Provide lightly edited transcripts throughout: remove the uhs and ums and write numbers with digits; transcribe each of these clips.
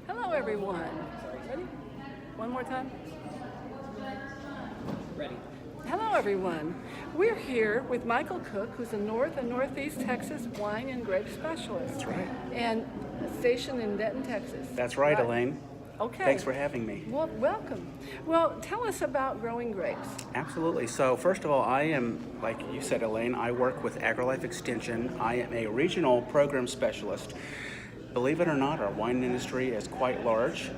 Hello, everyone. Ready? One more time. Ready. Hello, everyone. We're here with Michael Cook, who's a North and Northeast Texas wine and grape specialist. That's right. And stationed in Denton, Texas. That's right, Elaine. Okay. Thanks for having me. Well, welcome. Well, tell us about growing grapes. Absolutely. So first of all, I am, like you said, Elaine, I work with AgriLife Extension. I am a regional program specialist. Believe it or not, our wine industry is quite large.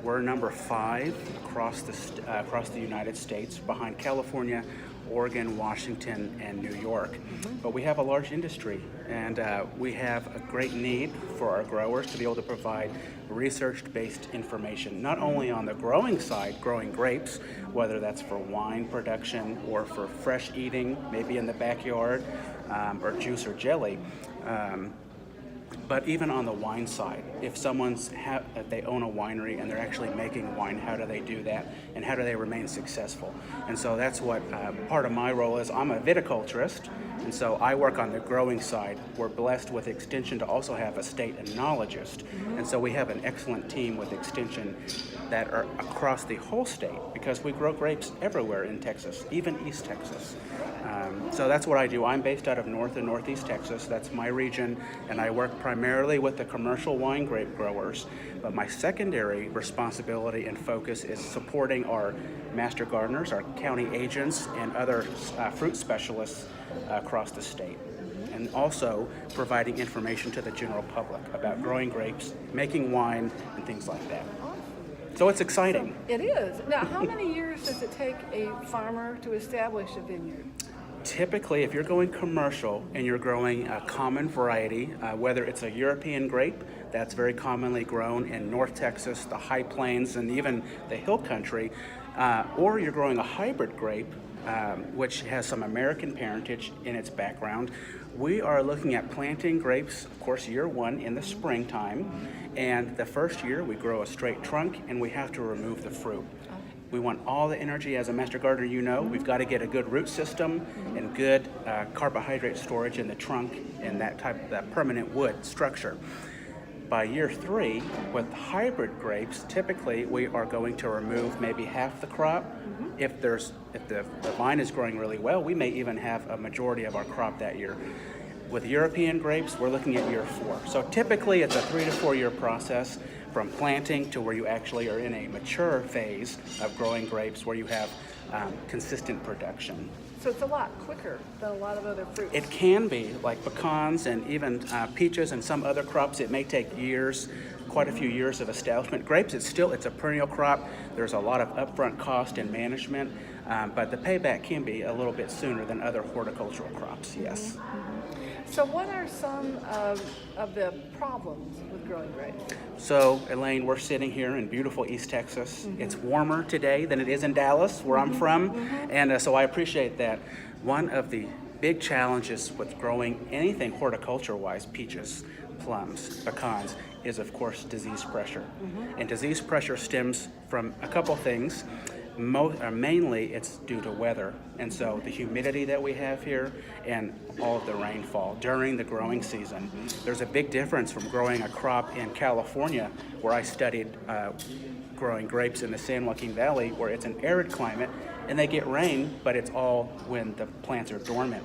We're number 5 across the United States, behind California, Oregon, Washington, and New York. Mm-hmm. But we have a large industry, and we have a great need for our growers to be able to provide research-based information, not only on the growing side, growing grapes, whether that's for wine production or for fresh eating, maybe in the backyard, or juice or jelly. But even on the wine side, if if they own a winery and they're actually making wine, how do they do that, and how do they remain successful? And so that's what part of my role is. I'm a viticulturist, and so I work on the growing side. We're blessed with Extension to also have a state enologist, and so we have an excellent team with Extension that are across the whole state, because we grow grapes everywhere in Texas, even East Texas. So that's what I do. I'm based out of North and Northeast Texas. That's my region, and I work primarily with the commercial wine grape growers. But my secondary responsibility and focus is supporting our master gardeners, our county agents, and other fruit specialists across the state. And also providing information to the general public about growing grapes, making wine, and things like that. So it's exciting. It is. Now, how many years does it take a farmer to establish a vineyard? Typically, if you're going commercial and you're growing a common variety, whether it's a European grape that's very commonly grown in North Texas, the High Plains, and even the Hill Country, or you're growing a hybrid grape, which has some American parentage in its background, we are looking at planting grapes, of course, year 1 in the springtime, and the first year we grow a straight trunk and we have to remove the fruit. We want all the energy. As a master gardener, you know, we've got to get a good root system and good carbohydrate storage in the trunk and that permanent wood structure. By year 3, with hybrid grapes, typically we are going to remove maybe half the crop. If the vine is growing really well, we may even have a majority of our crop that year. With European grapes, we're looking at year 4. So typically it's a 3 to 4 year process from planting to where you actually are in a mature phase of growing grapes where you have consistent production. So it's a lot quicker than a lot of other fruits. It can be, like pecans and even peaches and some other crops. It may take years, quite a few years of establishment. Grapes, it's a perennial crop. There's a lot of upfront cost and management, but the payback can be a little bit sooner than other horticultural crops, yes. So what are some of the problems with growing grapes? So, Elaine, we're sitting here in beautiful East Texas. It's warmer today than it is in Dallas, where I'm from, and so I appreciate that. One of the big challenges with growing anything horticulture-wise, peaches, plums, pecans, is of course disease pressure. And disease pressure stems from a couple things. Mainly it's due to weather, and so the humidity that we have here and all of the rainfall during the growing season. There's a big difference from growing a crop in California, where I studied growing grapes in the San Joaquin Valley, where it's an arid climate and they get rain, but it's all when the plants are dormant.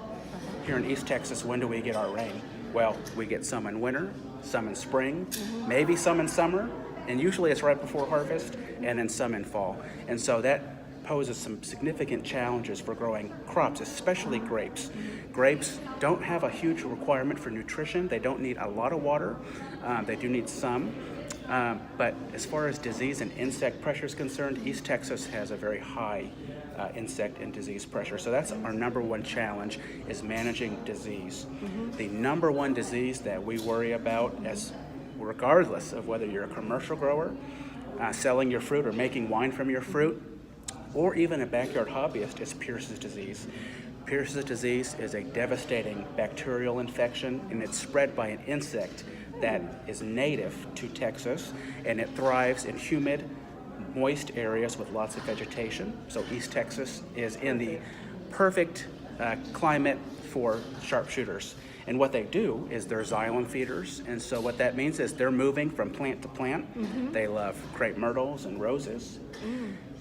Here in East Texas, when do we get our rain? Well, we get some in winter, some in spring, maybe some in summer, and usually it's right before harvest, and then some in fall. And so that poses some significant challenges for growing crops, especially grapes. Grapes don't have a huge requirement for nutrition. They don't need a lot of water. They do need some. But as far as disease and insect pressure is concerned, East Texas has a very high insect and disease pressure. So that's our number one challenge, is managing disease. The number one disease that we worry about, as regardless of whether you're a commercial grower, selling your fruit or making wine from your fruit, or even a backyard hobbyist, is Pierce's disease. Pierce's disease is a devastating bacterial infection, and it's spread by an insect that is native to Texas, and it thrives in humid, moist areas with lots of vegetation. So East Texas is in the perfect climate for sharpshooters. And what they do is they're xylem feeders. And so what that means is they're moving from plant to plant. They love crepe myrtles and roses.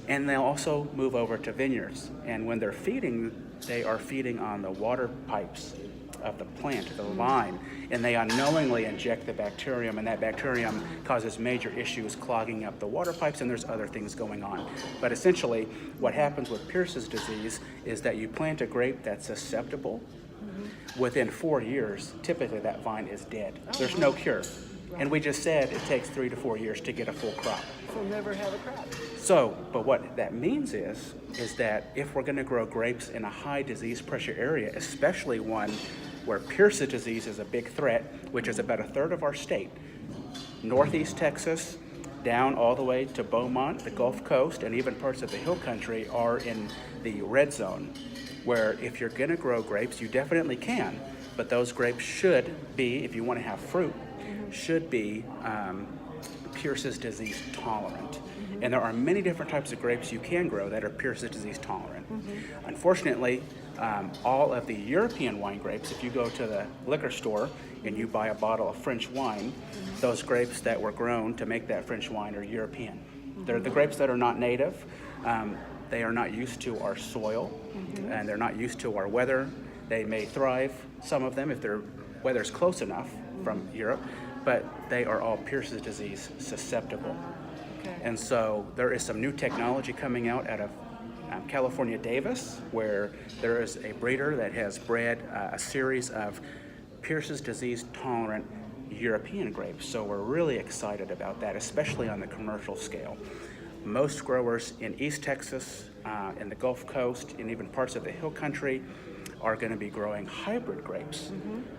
And they'll also move over to vineyards. And when they're feeding, they are feeding on the water pipes of the plant, the vine, and they unknowingly inject the bacterium, and that bacterium causes major issues clogging up the water pipes, and there's other things going on. But essentially, what happens with Pierce's disease is that you plant a grape that's susceptible. Within 4 years, typically that vine is dead. There's no cure. And we just said it takes 3 to 4 years to get a full crop. So never have a crop. So, but what that means is that if we're going to grow grapes in a high disease pressure area, especially one where Pierce's disease is a big threat, which is about a third of our state, northeast Texas, down all the way to Beaumont, the Gulf Coast, and even parts of the hill country are in the red zone, where if you're going to grow grapes, you definitely can, but those grapes should be, if you want to have fruit, should be Pierce's disease tolerant. And there are many different types of grapes you can grow that are Pierce's disease tolerant. Unfortunately, all of the European wine grapes, if you go to the liquor store and you buy a bottle of French wine, those grapes that were grown to make that French wine are European. They're the grapes that are not native. They are not used to our soil, and they're not used to our weather. They may thrive, some of them, if their weather's close enough from Europe, but they are all Pierce's disease susceptible. And so there is some new technology coming out of California Davis, where there is a breeder that has bred a series of Pierce's disease tolerant European grapes. So we're really excited about that, especially on the commercial scale. Most growers in East Texas, in the Gulf Coast, and even parts of the hill country are going to be growing hybrid grapes.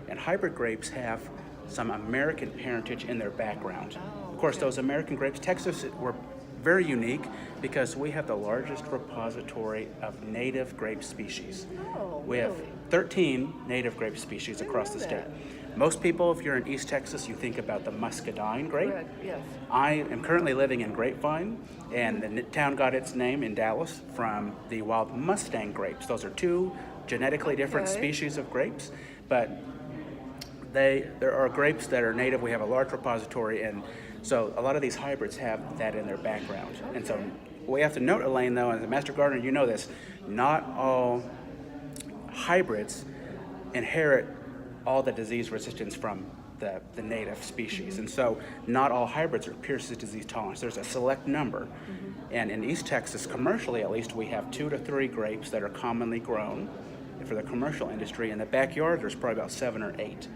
And hybrid grapes have some American parentage in their background. Of course, those American grapes, Texas, were very unique because we have the largest repository of native grape species. We have 13 native grape species across the state. Most people, if you're in East Texas, you think about the muscadine grape. Yes. I am currently living in Grapevine, and the town got its name in Dallas from the wild Mustang grapes. Those are two genetically different species of grapes, but there are grapes that are native. We have a large repository, and so a lot of these hybrids have that in their background. And so we have to note, Elaine, though, as a master gardener, you know this, not all hybrids inherit all the disease resistance from the native species. And so not all hybrids are Pierce's disease tolerant. There's a select number. And in East Texas, commercially at least, we have 2 to 3 grapes that are commonly grown for the commercial industry. In the backyard, there's probably about 7 or 8.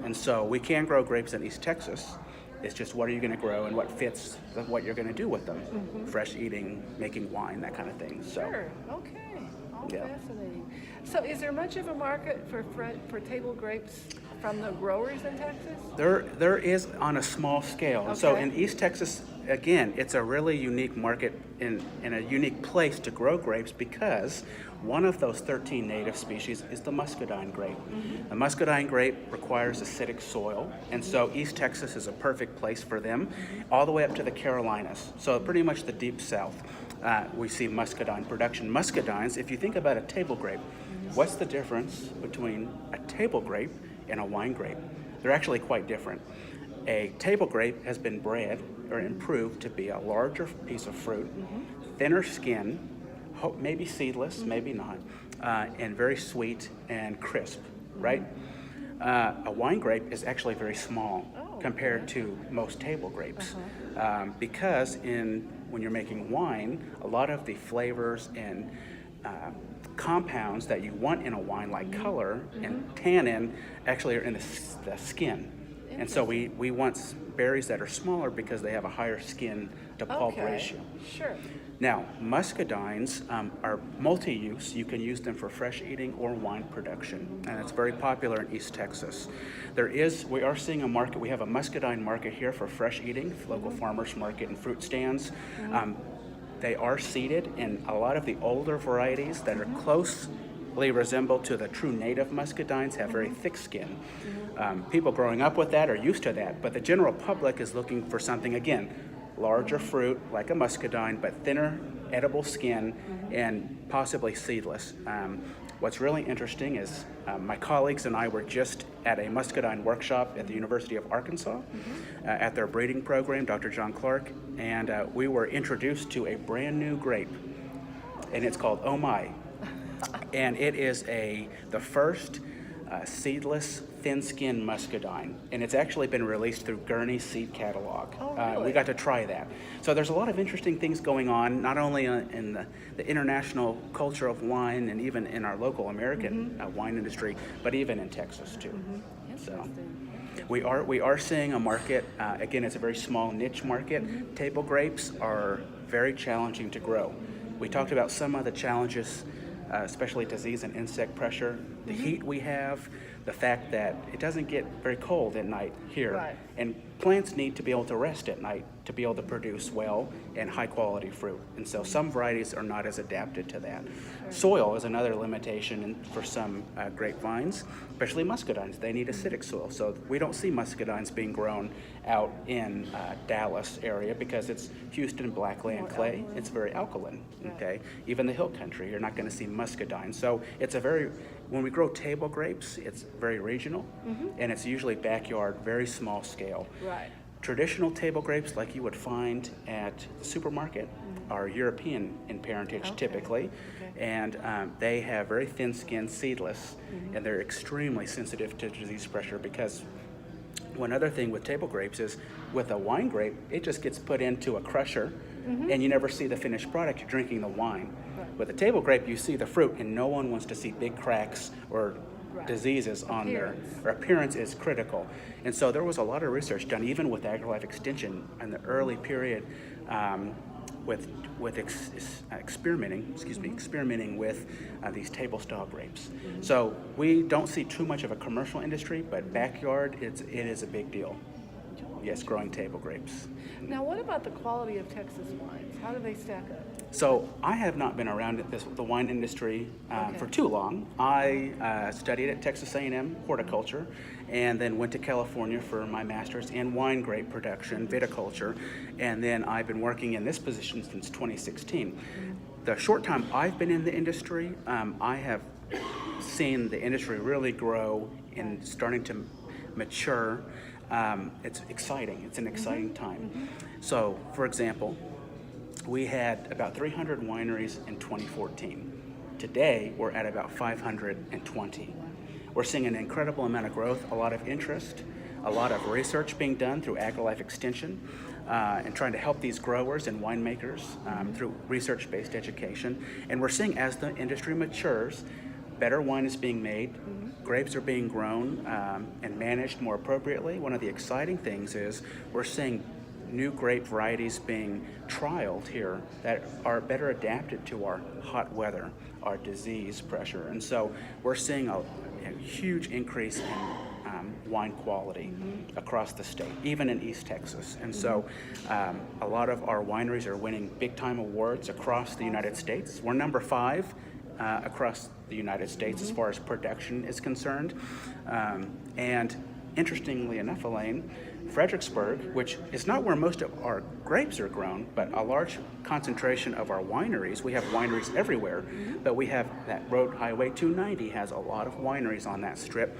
And so we can grow grapes in East Texas. It's just what are you going to grow and what fits what you're going to do with them. Fresh eating, making wine, that kind of thing. So, sure, okay. All fascinating. So is there much of a market for table grapes from the growers in Texas? There is on a small scale. Okay. So in East Texas, again, it's a really unique market in a unique place to grow grapes because one of those 13 native species is the muscadine grape. The muscadine grape requires acidic soil, and so East Texas is a perfect place for them, all the way up to the Carolinas. So pretty much the deep south, we see muscadine production. Muscadines, if you think about a table grape, what's the difference between a table grape and a wine grape? They're actually quite different. A table grape has been bred or improved to be a larger piece of fruit, thinner skin, maybe seedless, maybe not, and very sweet and crisp, right? A wine grape is actually very small compared to most table grapes because when you're making wine, a lot of the flavors and compounds that you want in a wine, like color and tannin, actually are in the skin. And so we want berries that are smaller because they have a higher skin to pulp ratio. Sure. Now, muscadines are multi-use. You can use them for fresh eating or wine production, and it's very popular in East Texas. We are seeing a market. We have a muscadine market here for fresh eating, local farmers market and fruit stands. They are seeded in a lot of the older varieties that are closely resemble to the true native muscadines, have very thick skin. People growing up with that are used to that, but the general public is looking for something, again, larger fruit like a muscadine, but thinner edible skin and possibly seedless. What's really interesting is my colleagues and I were just at a muscadine workshop at the University of Arkansas at their breeding program, Dr. John Clark, and we were introduced to a brand new grape, and it's called Oh My. And it is the first seedless thin-skin muscadine, and it's actually been released through Gurney's seed catalog. Oh, really? We got to try that. So there's a lot of interesting things going on, not only in the international culture of wine and even in our local American wine industry, but even in Texas too. So Interesting. we are seeing a market. Again, it's a very small niche market. Table grapes are very challenging to grow. We talked about some of the challenges, especially disease and insect pressure, the heat we have, the fact that it doesn't get very cold at night here. Right. And plants need to be able to rest at night to be able to produce well and high quality fruit. And so some varieties are not as adapted to that. Soil is another limitation for some grapevines, especially muscadines. They need acidic soil. So we don't see muscadines being grown out in Dallas area because it's Houston blackland clay. It's very alkaline, okay? Even the hill country, you're not gonna see muscadine. So it's when we grow table grapes, it's very regional, and it's usually backyard, very small scale. Right. Traditional table grapes, like you would find at the supermarket, are European in parentage typically, and they have very thin skin, seedless, and they're extremely sensitive to disease pressure because one other thing with table grapes is with a wine grape, it just gets put into a crusher and you never see the finished product, you're drinking the wine. With a table grape, you see the fruit and no one wants to see big cracks or diseases on their appearance is critical. And so there was a lot of research done even with AgriLife Extension in the early period with experimenting with these table style grapes. So we don't see too much of a commercial industry, but backyard, it is a big deal. Yes, growing table grapes. Now, what about the quality of Texas wines? How do they stack up? So I have not been around the wine industry for too long. I studied at Texas A&M horticulture and then went to California for my master's in wine grape production, viticulture, and then I've been working in this position since 2016. The short time I've been in the industry, I have seen the industry really grow and starting to mature. It's exciting. It's an exciting time. So, for example, we had about 300 wineries in 2014. Today, we're at about 520. We're seeing an incredible amount of growth, a lot of interest, a lot of research being done through AgriLife Extension, and trying to help these growers and winemakers through research-based education. And we're seeing as the industry matures, better wine is being made, grapes are being grown and managed more appropriately. One of the exciting things is we're seeing new grape varieties being trialed here that are better adapted to our hot weather, our disease pressure. And so we're seeing a huge increase in wine quality across the state, even in East Texas. And so a lot of our wineries are winning big time awards across the United States. We're number 5 across the United States as far as production is concerned. And interestingly enough, Elaine, Fredericksburg, which is not where most of our grapes are grown, but a large concentration of our wineries. We have wineries everywhere, but we have that road, Highway 290 has a lot of wineries on that strip.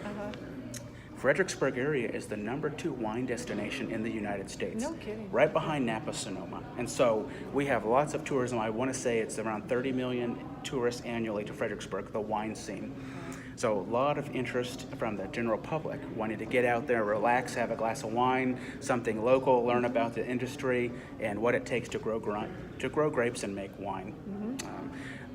Fredericksburg area is the number 2 wine destination in the United States. No kidding. Right behind Napa, Sonoma. And so we have lots of tourism. I want to say it's around 30 million tourists annually to Fredericksburg, the wine scene. So a lot of interest from the general public wanting to get out there, relax, have a glass of wine, something local, learn about the industry and what it takes to grow grapes and make wine.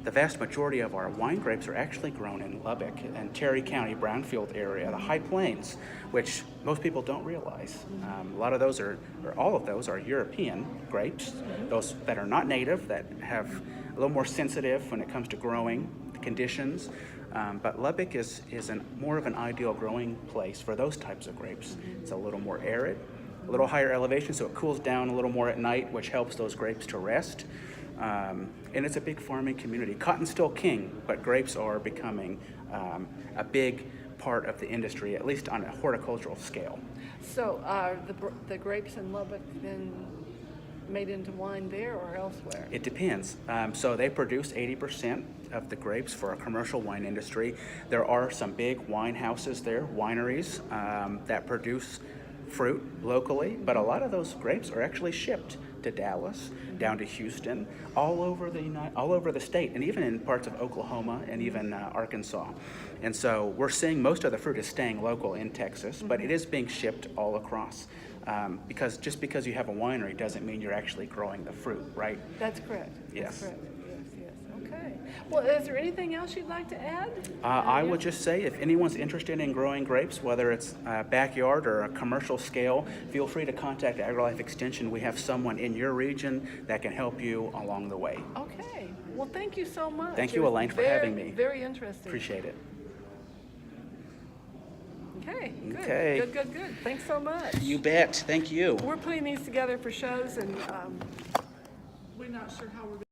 The vast majority of our wine grapes are actually grown in Lubbock and Terry County, Brownfield area, the High Plains, which most people don't realize. A lot of those or all of those are European grapes, those that are not native, that have a little more sensitive when it comes to growing conditions. But Lubbock is more of an ideal growing place for those types of grapes. It's a little more arid, a little higher elevation, so it cools down a little more at night, which helps those grapes to rest. And it's a big farming community. Cotton's still king, but grapes are becoming a big part of the industry, at least on a horticultural scale. So are the grapes in Lubbock then made into wine there or elsewhere? It depends. So they produce 80% of the grapes for a commercial wine industry. There are some big wine houses there, wineries, that produce fruit locally, but a lot of those grapes are actually shipped to Dallas, down to Houston, all over the state, and even in parts of Oklahoma and even Arkansas. And so we're seeing most of the fruit is staying local in Texas, but it is being shipped all across. Because just because you have a winery doesn't mean you're actually growing the fruit, right? That's correct. Yes. That's correct. Yes. Okay. Well, is there anything else you'd like to add? I would just say if anyone's interested in growing grapes, whether it's a backyard or a commercial scale, feel free to contact AgriLife Extension. We have someone in your region that can help you along the way. Okay. Well, thank you so much. Thank you, It was Elaine, for having me. Very interesting. Appreciate it. Okay. Good. Okay. Good. Thanks so much. You bet. Thank you. We're putting these together for shows, and we're not sure how we're going to